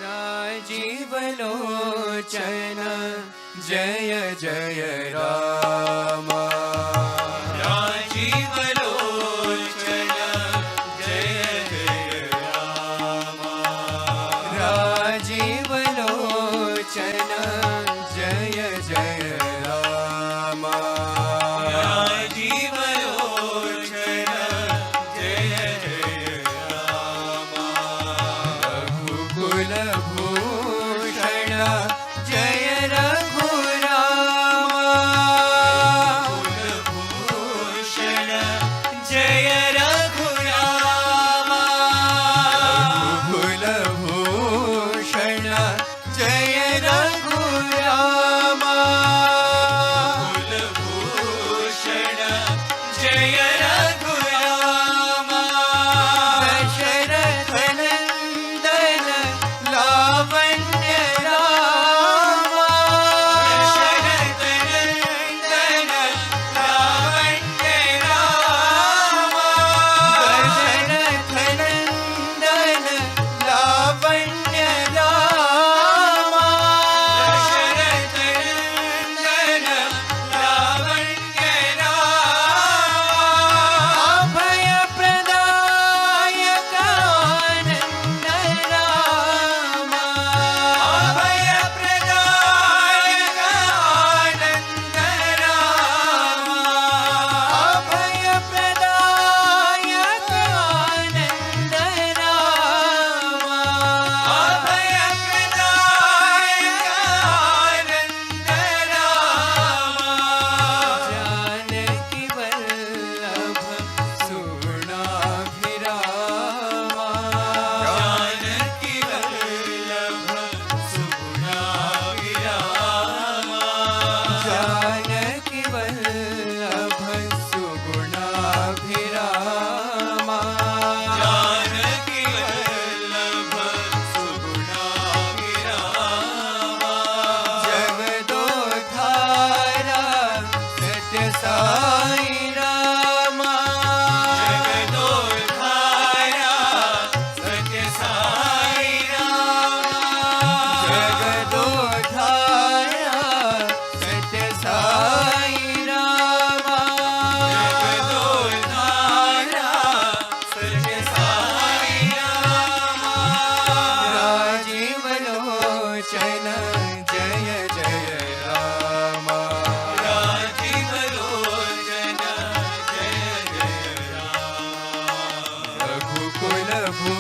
राजीवलोचन जय जय राम। राजीवलोचन जय जय राम। राजीवलोचन जय जय राम। राजीवलोचन जय जय राम। रघुकुल भूषण जय रघुराम। कुलभूषण जय रघुराम। कुलभूषण जय रघुराम। कुलभूषण जय रघुराम। दशरथ नंदन लावण्य राम। दशरथ नंदन लावण्य राम। दशरथ नंदन लावण्य राम। दशरथ नंदन लावण्य राम। अभय प्रदायक आनंद राम। अभय प्रदायक आनंद राम। अभय प्रदायक आनंद राम। अभय प्रदायक आनंद राम। जानकी वल्लभ सुगुणाभिराम। जानकी वल्लभ सुगुणाभिराम। जानकी वल्लभ सुगुणाभिराम। जानकी वल्लभ सुगुणाभिराम। जगदोद्धारा सत्य साई राम। जगदोद्धारा सत्य साई राम। जगदोद्धारा सत्य साई राम। जगदोद्धारा सत्य साई राम। राजीवलोचन जय जय राम। राजीवलोचन जय जय राम। रघुकुल भू